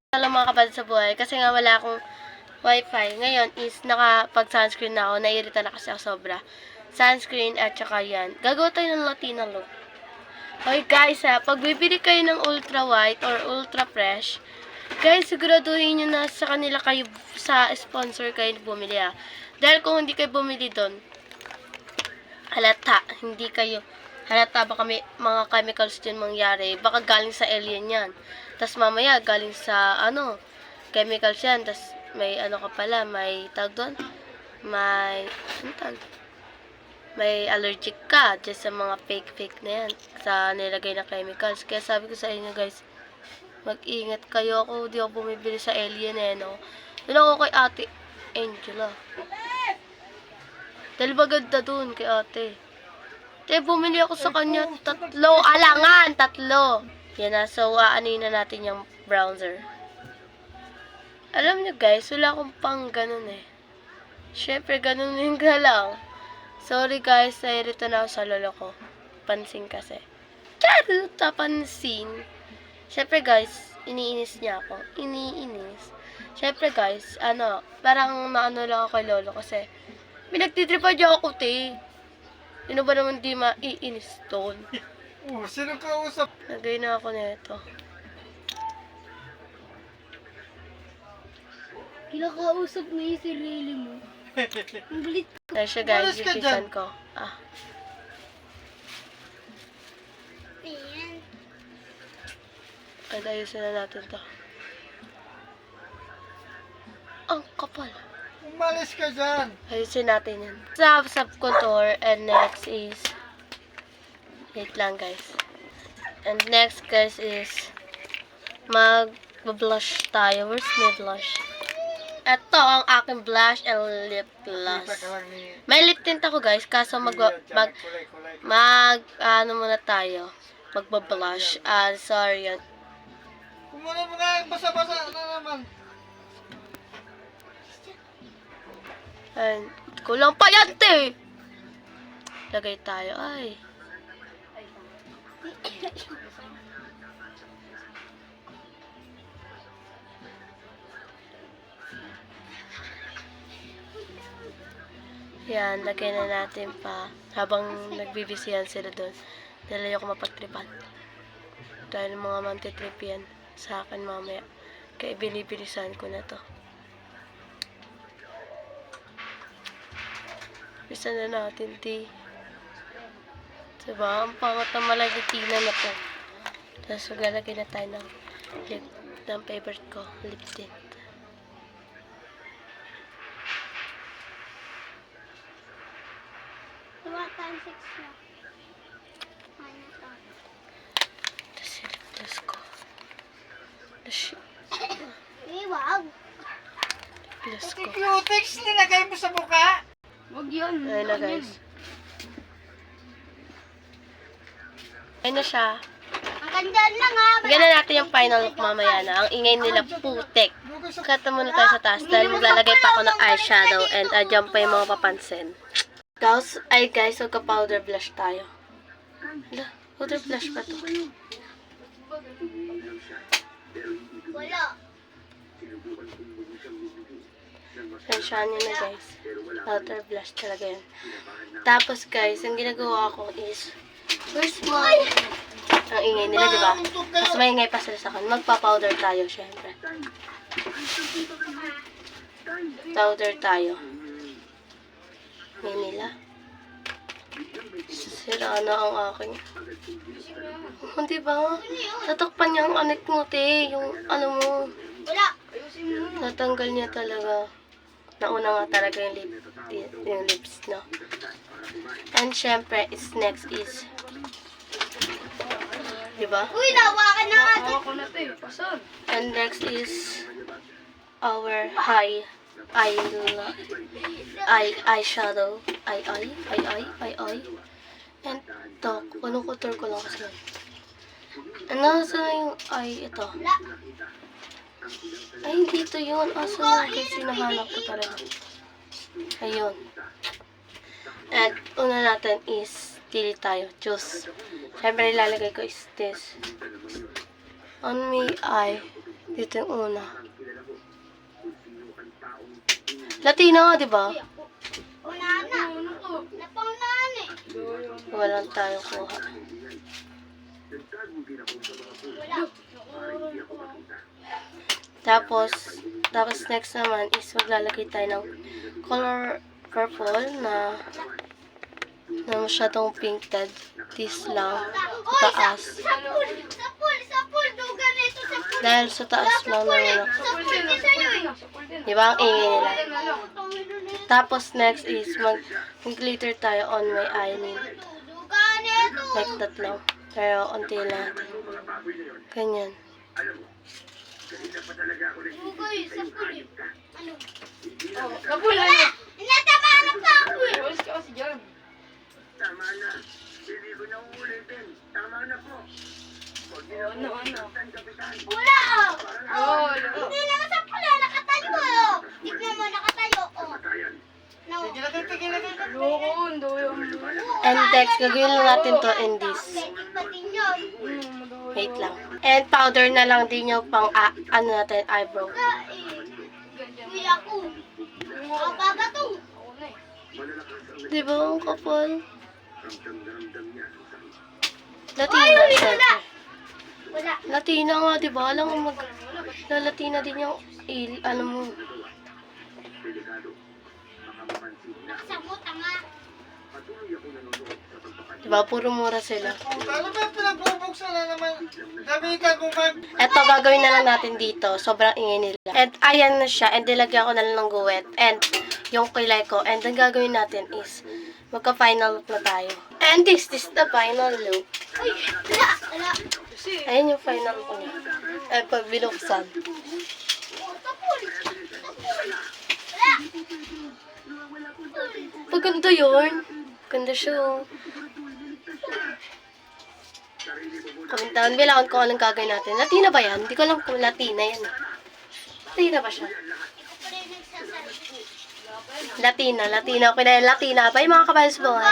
Alam mga kapatid sa buhay, kasi nga wala akong wifi. Ngayon is nakapag-sunscreen na ako. Nairita na kasi ako sobra. Sunscreen at saka yan. Gagawa tayo ng Latina look. Okay guys pag bibili kayo ng ultra white or ultra fresh, guys, siguraduhin nyo na sa kanila kayo, sa sponsor kayo bumili Dahil kung hindi kayo bumili doon, hindi kayo halata baka may mga chemicals din mangyari. Baka galing sa alien yan. Tapos mamaya galing sa chemicals yan. Tapos may ka pala, may tawag doon. May allergic ka just sa mga fake na yan. Sa nilagay na chemicals. Kaya sabi ko sa inyo guys, mag-ingat kayo. Ako, di ako bumibili sa alien no. Doon ako kay Ate Angela. Dahil maganda doon kay ate. Bumili ako sa kanya 3 alangan, 3. Yan na, so aanoyin na natin yung browser. Alam niyo guys, wala akong pang ganun Syempre, ganun yung lang. Sorry guys, nairito na ako sa lolo ko. Pansin kasi. Charot, pansin. Syempre guys, iniinis niya ako. Syempre guys, parang naano lang ako kay lolo kasi pinagtitripan niya ako, Sino ba naman di maiinis doon? Sino kausap? Nagay na ako nito. Kinakausap mo yung sarili mo. Ang galit ko. Dahil siya guys, ipisan ko. Ayan. Ay, ayusin na natin to. Ang kapal. Umalis ka dyan. Ayusin natin yan. Sub contour and next is wait lang guys. And next guys is mag-blush tayo. Where's my blush? Ito ang aking blush and lip gloss. May lip tint ako guys, kaso muna tayo. Magba-blush. Sorry yan. Kumuna mo nga, basa-basa na naman. Kulang pa yan, Lagay tayo. Ay. Yan, lagay na natin pa. Habang nagbibisihan sila doon. Dahil ayoko mapagtripan. Dahil mga mantitrip yan sa akin mamaya. Kaya binibilisan ko na to. Bisa na natin, Diba? Ang pangat na malagitinan na po. Tapos maglalagay na tayo ng favorite ko, lip tint. Times 6 na. Tapos yung lip gloss ko. Wow! Lip gloss ko. Cutex, linagay mo sa buka. Wag yun. Ayun na guys. Ayun na siya. Ang ganda lang Bigyan na natin yung final look mamaya na. Ang ingay nila putek. Kata muna tayo sa taas dahil maglalagay pa ako ng eyeshadow and dyan pa yung mga papansin. Guys, magka-powder blush tayo. Hala, powder blush pa to. Wala. Sensyahan nyo na guys. Powder blush talaga yan. Tapos guys, ang ginagawa ko is, where's my... Ang ingay nila, diba? Mas maingay pa sila sa akin. Magpa-powder tayo, syempre. Powder tayo. Ngayon nila. Sira na ang aking. Oh, diba? Tatakpan niya ang anik mo, yung mo. Wala. Natanggal niya talaga. Nauna nga talaga yung lips, no? And syempre, next is, diba? Uy, nawakan na nga. Ako na pasal. And next is our eyeshadow. Eye. And to, anong contour ko lang kasi. And nasa na yung ito. Ay, hindi ito yun. Asa na kasi hinahanap ko talaga. Ayun. And una natin is pili tayo. Juice. Siyempre, ilalagay ko is this. On my eye. Dito yung una. Latina, di ba? Wala na. Napangunahan eh. Walang tayo kuha. Tapos next naman is maglalagay tayo ng color purple na masyadong painted. This lang. Taas. Sapul. Dugan ito sapul. Dahil sa taas lang naman ako. Sapul din sa'yo eh. Di ba? Ang ingay nila. Tapos next is mag-glitter tayo on my eyelid. Dugan ito. Like that lang. Pero unti lang. Ganyan. Dugay, sapul eh. Ano? Kapul na. Wala! Natamaan na pa ako eh. Walis ka kasi dyan. Wala oh. Oo, Hindi naman sapul eh. Nakatayo oh. Tignan mo, nakatayo oh. No. Tigil na kayo. Doon. And next, gagawin lang natin to in this. Pwede pa din yun. Wait lang. And powder na lang din yung pang, ano natin, eyebrow. Kuya ko. Ang baga to. Di ba ang kapal? Latina, syempre. Wala. Latina nga, di ba? Alam mo Latina din yung, ano mo. Naksa mo, tanga. Di ba? Puro mura sila. Ano ba pinagbubuksan na naman? Gamitan kung mag... Eto, gagawin na lang natin dito. Sobrang ingay nila. And ayan na siya. And nilagyan ko na lang ng guwet. And yung kilay ko. And ang gagawin natin is magka-final look na tayo. And this is the final look. Uy, wala. Wala. Ayan yung final look niya. Ay, pag binuksan. Tapul. Wala. Paganda yun. Ganda siya. Oh. Komentahan bilang kung anong gagawin natin. Latina ba yan? Hindi ko alam kung Latina yan. Latina ba siya? Ako pala yung nagsasalita. Latina. Okay na yan. Latina ba yung mga kabalas buhay?